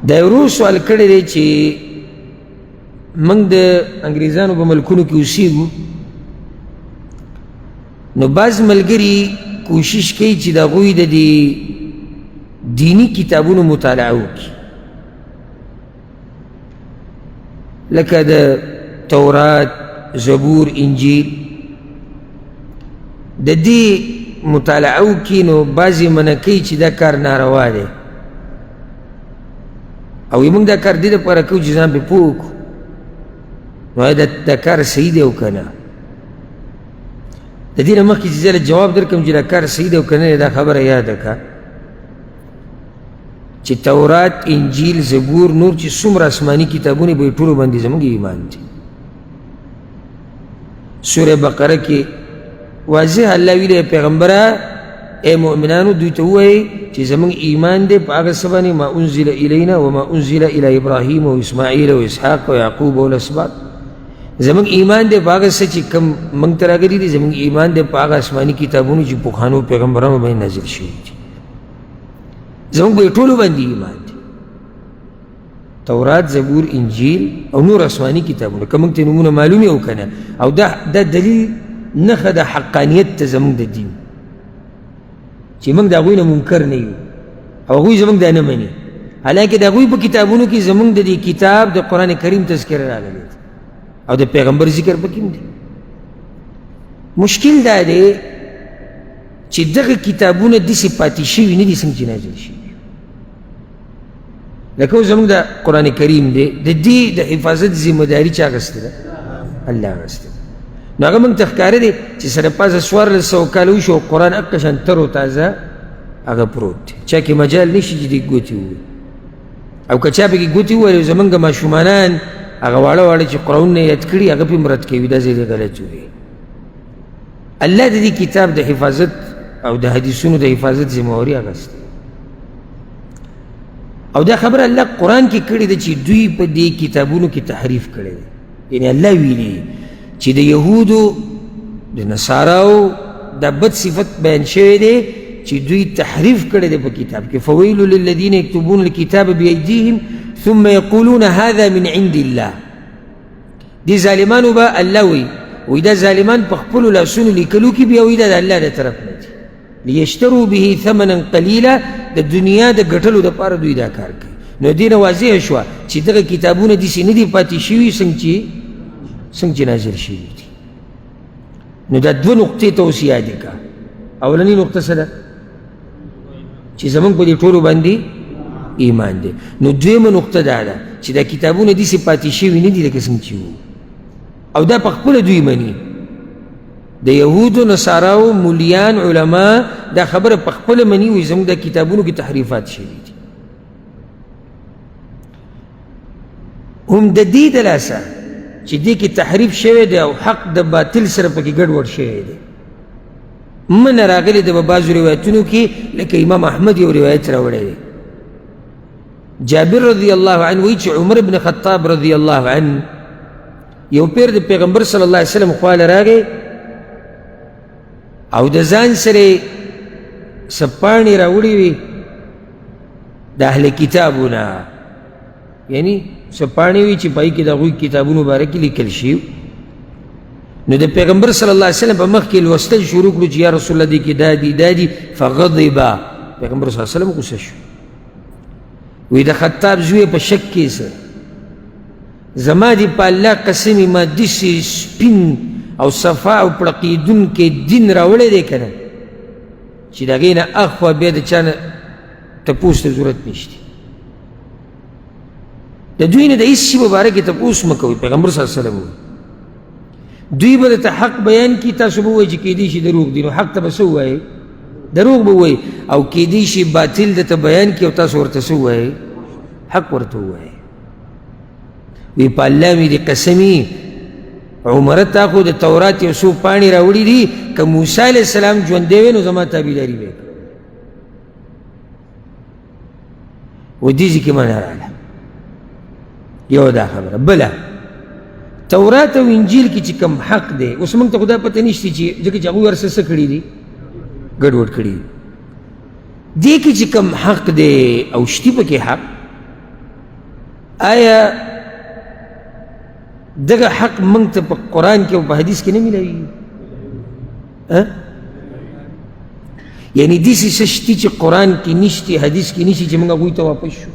دا یو ورو سوال کړی دی چې موږ د انګریزانو په ملکونو کې اوسېږو نو بعض ملګري کوشش کوي چې د هغوی د دې دینی کتابونو مطالعه وکړي لکه د تورات زبور انجیل د دې مطالعه وکړي نو بعضې منع کوي چې دا کار ناروا دی او موږ دا کار دې دپاره کوو چې ځان پرې پوه وکړو نو دا کار صحیح دی او که نه د دې نه مخکې چې زه جواب درکړم چې دا کار صحیح دی او که نه دا خبره یاده کړه چې تورات انجیل زبور نور چې څومره آسماني کتابونه به ټولو باندې زموږ ایمان دی سوره بقره کې واضح الله ویلی پیغمبره اے مؤمنانو دوی ته ووایئ چې زموږ ایمان دی په هغه څه باندې ما انزل الینا وما انزل الی ابراهیم و اسماعیل و اسحاق و یعقوب والاسباط زموږ ایمان دی په هغه څه چې کوم موږ ته راغلي دي زموږ ایمان دی په هغه آسماني کتابونو چې پخوانو پیغمبرانو باندې نازل شوي دي زموږ به ټولو باندې ایمان دی تورات زبور انجیل او نور آسماني کتابونه که موږ ته نومونه معلوم او که نه او دا دلیل نښه د حقانیت ته زموږ د دین چې موږ د هغوی نه منکر نه یو او هغوی زموږ دا نه مني حالانکه د هغوی په کتابونو کې زموږ د دې کتاب د قرآن کریم تذکره راغلی ده او د پیغمبر ذکر پکې هم دی مشکل دا دی چې دغه کتابونه داسې پاتې شوي نه دي څنګه چې نازل شوي لکه اوس زموږ د قرآن کریم دی د دې د حفاظت ذمهداري چا اخیستې ده الله اخیستې ده نو هغه موږ ته ښکاره دی چې سره پاسه 1400 کاله وشي او قرآن هغه شان تر و تازه هغه پروت دی چا کې مجال نشي چې دې ګوتې ووایي او که چا پکې ګوتې ووایي زموږ ماشومانان هغه واړه واړه چې قرآنونه یاد کړي هغه پې مرد کوي دا ځای دی غلط ووایي الله د دې کتاب د حفاظت او د حدیثونو د حفاظت ذمهواري اخیستې او دا خبره الله قرآن کې کړې ده چې دوی په دې کتابونو کې تحریف کړی دی یعنی الله ویلي چې د یهودو د نصاراو دا بد صفت بیان شوی دی چې دوی تحریف کړی دی په کتاب کې فویل للذین یکتبون الکتاب بایدیهم ثم یقولون هذا من عند الله دې ظالمانو به الله وی دا ظالمان په خپلو لاسونو لیکلو کې بیا وایي دا د الله د طرف نه دي لیشتروا به ثمنا قلیلا د دنیا د ګټلو دپاره دوی دا کار کوي نو دې نه واضحه شوه چې دغه کتابونه داسې نه دي پاتې شوي څنګه چې نازل شوي دي نو دا دوه نقطې ته اوس یادې کړه اولنۍ نقطه څه ده چې زموږ په دې ټولو باندې ایمان دی نو دویمه نقطه دا ده چې دا کتابونه داسې پاتې شوي نه دي لکه څنګه چې وو او دا په خپله دوی مني د یهودو نصاراو مولیان علما دا خبره په خپله مني وایي زموږ دا کتابونو کې تحریفات شوي دي هم د دې د لاسه چې دې کې تحریف شوی دی او حق د باطل سره پکې ګډوډ شوی دی منه راغلی د په بعضو روایتونو کې لکه امام احمد یو روایت راوړی دی جابر رضی الله عنه وایي چې عمر بن خطاب رضی الله عنه یو پیر د پیغمبر صلی الله علیه وسلم خواله راغی او د ځان سره څه پاڼې راوړې وي د اهل کتابونه یعنی څه پاڼې وي چې پای کې د هغوی کتابونو باره کې لیکل شي نو د پیغمبر صلی الله علیه وسلم په مخ کې لوستل شروع کړو چې یا رسول الله دې کې دا دي فغضبا پیغمبر صلی الله علیه وسلم غوسه شو وی د خطاب زوی په شک کې څه زما دې په الله قسمې ما داسې سپین او صفا او پړقېدونکی دین راوړی دی که نه چې د هغې نه اخوا بیا د چا نه تپوس ته ضرورت نشته د دوی نه د هېڅ شي په باره کې تپوس مه کوئ پیغمبر صلی الله علیه وسلم دوی به درته حق بیان کړي تاسو به ووایئ چې کیدای شي دروغ دي نو حق ته به څه ووایئ دروغ به ووایئ او کیدای شي باطل درته بیان کړي او تاسو ورته څه ووایئ حق ورته ووایئ وی په الله مې دې قسمي عمره تا خو د تورات یو څو پاڼې راوړي دي که موسی علیه السلام ژوندی وی نو زما تابعداري به یې کړې و دې ځای کې معنا راغله یو دا خبره بله تورات او انجیل کې چې کوم حق دی اوس موږ ته خو دا پته نشته چې ځکه چې هغوی ورسره څه کړي دي ګډوډ کړي دي دې کې چې کوم حق دی او شتي پکې حق آیا دغه حق موږ ته په قرآن کې او په حدیث کې نه ملوي؟ یعنی داسې څه شتي چې قرآن کې نشتي، حدیث کې نشي، چې موږ هغوی ته واپس شو؟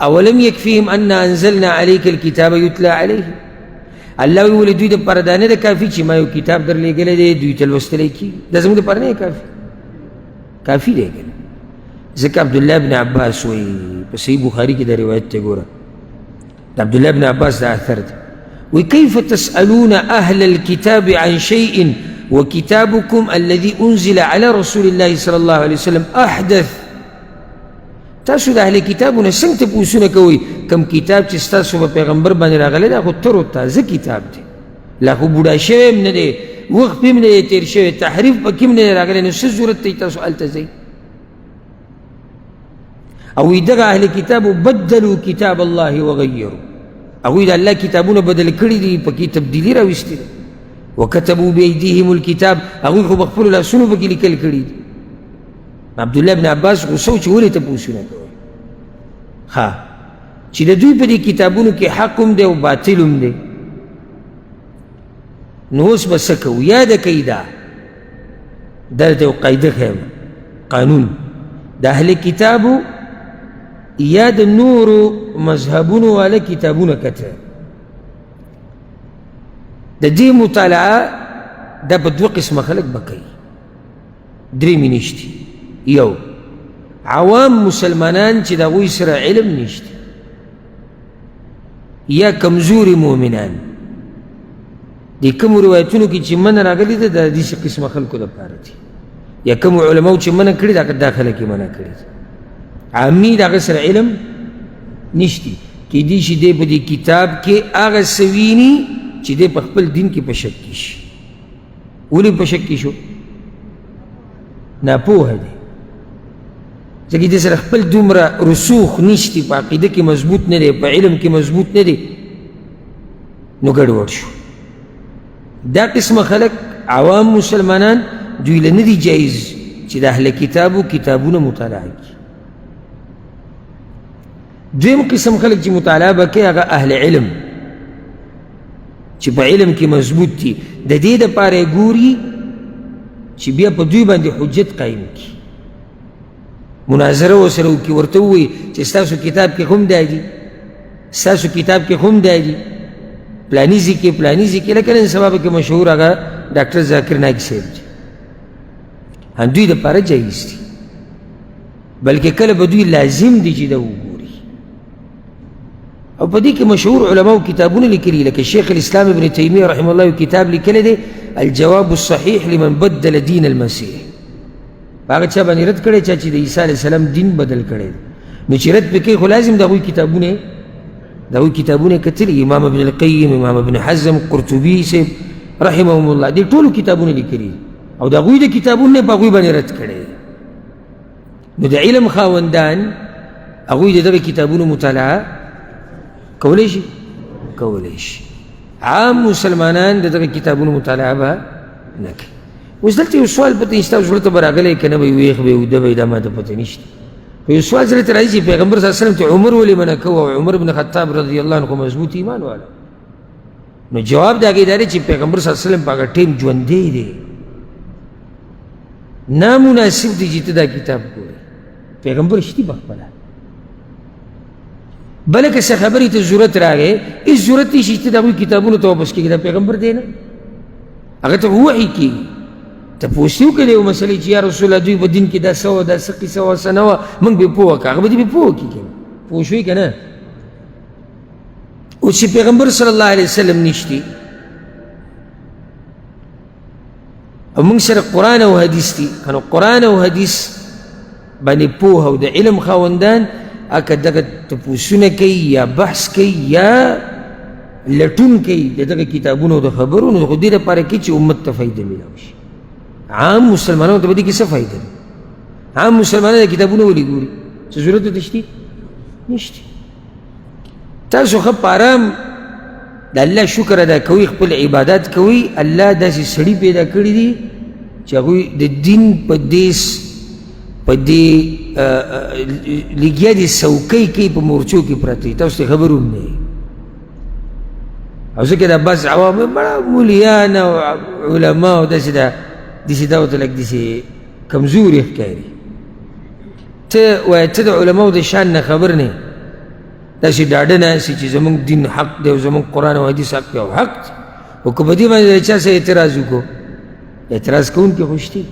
اولم یکفیهم انا انزلنا علیک الکتاب یتلا علیهم. الله وی ولې دوی دپاره دا نه ده کافي چې ما یو کتاب در لېږلی دی دوی ته لوستلی کېږي؟ دا زموږ دپاره نه کافي، کافي دی که نه؟ ځکه عبدالله بن عباس وایي په صحیح بخاري کې دا روایت ته ګوره، د عبدالله بن عباس دا اثر دی، وی کیف تسألون اهل الكتاب عن شيء وكتابكم الذي انزل على رسول الله صلى الله عليه وسلم احدث. تاسو د اهل کتابونه څنګه تپوسونه کوئ کوم کتاب چې ستاسو په پیغمبر باندې راغلی دا خو تر و تازه کتاب دی، لا خو بوډا شوی هم نه دی، وخت هم نه دی تېر شوی، تحریف پکې هم نه دی راغلی، نو څه ضرورت دی تاسو هلته ځئ؟ او وی دغه اهل کتابو بدلوا کتاب الله وغیروا، هغوی د الله کتابونه بدل کړي دي، پکې تبدیلي راوستې ده. وکتبوا بأیدیهم الکتاب، هغوی خو په خپلو لاسونو پکې لیکل کړي دي. عبدالله بن عباس غوسه و چې ولې تپوسونه کوئ؟ چې د دوی په دې کتابونو کې حق هم دی او باطل هم دی، نو اوس به څه کوو؟ یاده کوي دا درته یو قاعده ښیم، قانون د اهل کتابو یا د نورو مذهبونو والا کتابونه کته، د دې مطالعه دا په دوه قسمه خلک به کوي، درې مې نشتي. یو عوام مسلمانان چې د هغوی سره علم نشته، یا کمزوري مؤمنان. د کومو روایتونو کې چې منع راغلي ده د داسې قسمه خلکو دپاره دي، یا کومو علماو چې منع کړي دا خلک یې منع کړي دي. عامي د هغه سره علم نشتی، کیدای شي دی په دې کتاب کې هغه څه ویني چې دی په خپل دین کې په شک کې شي. ولې په شک کې شو؟ ناپوهه دی، ځکه دې سره خپل دومره رسوخ نشتی، په عقیده کې مضبوط نه دی، په علم کې مضبوط نه دی، نو ګډوډ شو. دا قسمه خلک عوام مسلمانان دوی له نه دي جایز چې د اهل کتابو کتابونه مطالعه کړي. دویم قسم خلک چې مطالعه به کوي هغه اهل علم چې په علم کې مضبوط دي، د دې دپاره یې ګوري چې بیا په دوی باندې حجت قایم کړي، مناظره ورسره وکړي، ورته ووایي چې ستاسو کتاب کې هم دا دي، ستاسو کتاب کې هم دا دي، پلاني ځای کې پلاني ځای کې، لکه نن سبا پکې مشهور هغه ډاکټر ذاکر نایک صاحب دی، دوی دپاره جایز دي، بلکې کله به دوی لازم دي چې دا وګوري. او په دې کې مشهور علماو کتابونه لیکلي، لکه شیخ الاسلام ابن تیمیه رحمه الله کتاب لیکلی دی الجواب الصحیح لمن بدل دین المسیح. هغه چا باندې رد کړی چا چې د عیسی علیه السلام دین بدل کړی، نو چې رد پې کوي خو لازم د هغوی کتابونه کتلي، امام ابن القیم، امام ابن حزم، قرطبي صاحب رحمهم الله، دې ټولو کتابونه لیکلي او د هغوی د کتابونه نه په هغوی باندې رد کړی. نو د علم خاوندان هغوی د دغه کتابونو مطالعه کولی شي؟ کولی شي. عام مسلمانان د دغه کتابونو مطالعه به نه کوي. اوس دلته یو سوال پته ستاسو زړه ته به راغلی که نه به ویښ به وده به دا ماته پته نشته، خو یو سوال زړه ته راځي چې پیغمبر صلی الله علیه وسلم ته عمر ولې منع کوه او عمر بن خطاب رضی الله عنه مضبوط ایمان والا؟ نو جواب د هغې دا دی چې پیغمبر صلی الله علیه وسلم په هغه ټیم ژوندی دی، نامناسب دی چې ته دا کتاب ګورې، پیغمبر شتي پخپله. بله که څه خبرې ته ضرورت راغی، هېڅ ضرورت نشي چې ته د هغوی کتابونو ته واپس کېږي، دا پیغمبر دی نه، هغه ته وحي کېږي. تپوس یې وکړې یو مسلې چې یا رسول الله دوی په دین کې دا څه وه، دا څه قصه وه، څه نه وه، موږ به پوه کړه، هغه به دې به پوه کړي که نه، پوه شوې که نه. اوس چې پیغمبر صلی الله علیه وسلم نشتی او موږ سره قرآن او حدیث دي، نو قرآن او حدیث باندې پوه او د علم خاوندان اکه دغه تپوسونه کوي یا بحث کوي یا لټون کوي د دغه کتابونو د خبرونو، خو دې دپاره کوي چې امت ته فایده میلاو شي. عام مسلمانانو ته په دې کې څه فایده ده؟ عام مسلمانان د کتابونه ولې ګوري؟ څه ضرورت ورته شته؟ نشته. تاسو ښه په ارام د الله شکر ادا کوئ، خپل عبادات کوئ، الله داسې سړي پیدا کړي دي چې هغوی د دین په دې لګیا دي څوکۍ کوي په مورچو کې پرته تاسو ته خبر هم نه او ځکه دا بس عوام بڑا مولیان او علما او داسې دا ورته لږ داسې کمزوري ښکاري ته وایه ته د علماو د شان نه خبر نه داسې ډاډه ناستې چې زموږ دین حق دی او زموږ قرآن او حدیث حق دی او حق دی خو که په دې باندې د چا څه اعتراض وکړو اعتراض کوونکي خو شته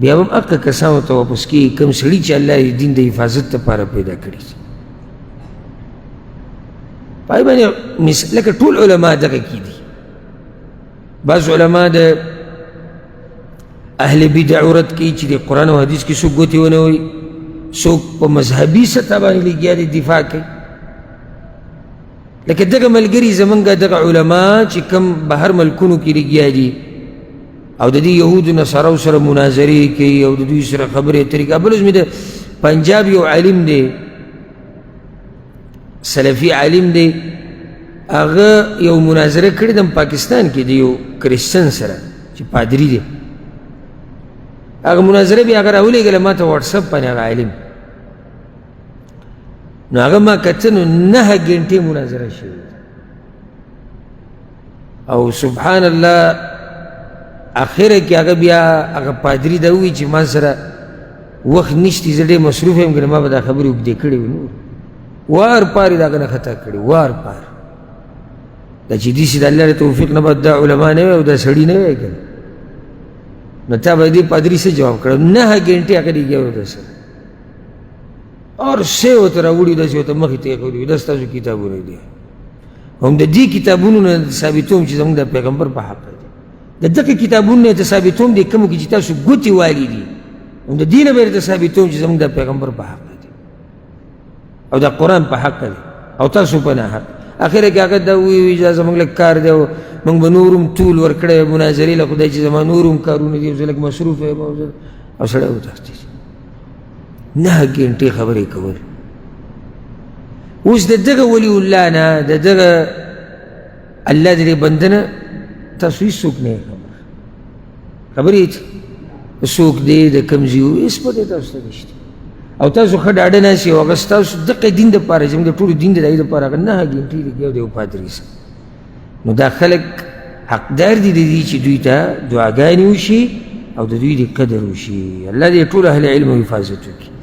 بیا هم هغه کسانو ته واپس کېږي کوم سړي چې الله یې دین د حفاظت لپاره پیدا کړي پای باندې لکه ټول علما دغه کې دي بعض علما د اهل بدع رد کوي چې د قرآن او حدیث کې څوک ګوتې ونه وایي څوک په مذهبي سطح باندې لګیا دي دفاع کوي لکه دغه ملګري زمونږ دغه علما چې کوم بهر ملکونو کې لګیا دي او د دې یهودو نصاراو سره مناظرې کوي او د دوی سره خبرې اترې کوي بل اوس مې د پنجاب یو عالم دی سلفي عالم دی هغه یو مناظره کړې ده پاکستان کې د یو کرسچن سره چې پادري دی هغه مناظره بیا هغه راولېږله ما ته واټساپ باندې هغه عالم نو هغه ما کته نو 9 ګنټې مناظره شوې او سبحان الله اخره کې هغه بیا هغه پادري دا ووایي چې ما سره وخت نشته زه ډېر مصروف یم که ما به دا خبرې اوږدې کړې وي نور وار پار یې د هغه نه خطا کړې وار پار دا چې داسې د الله د توفیق نه بعد دا علما نه وي او دا سړي نه وی که نه نو تا به دې پادري څه جواب کړی 9 ګنټې هغه لګیا و ده سره اور څه ورته راوړي داسې ورته مخې ته یې کړي وي دا ستاسو کتابونه دي هم د دې کتابونو نه ثابتوم چې زموږ د پیغمبر په حق دی د دغه کتابونو نه ته ثابتوم دې کومو کې چې تاسو ګوتې والي دي هم د دې نه به یې درته ثابتوم چې زموږ د پیغمبر په حق دی او د قرآن په حق دی او تاسو په نه حق اخره کې هغه دا ووایي چې زموږ لږ کار دی او موږ به نور هم طول ورکړی مناظرې له خدای چې زما نور هم کارونه دي زه لږ مصروف یم او سړی وتښتېد 9 ګنټې خبرې کول اوس د دغه ولی الله نه د دغه الله د دې بنده نه تاسو هېڅوک نه یې خبرې څوک دی د کوم ځای و هېڅ پته تاسو ته نشته او تاسو ښه ډاډه ناست یو هغه ستاسو دغه دین دپاره زموږ د ټولو دین د هغې دپاره هغه 9 ګنټې لګیا د یو پادري سره نو دا خلک حقدار دي د دې چې دوی ته دعاګانې وشي او د دوی د قدر وشي الله دې ټول اهل علم حفاظت وکړي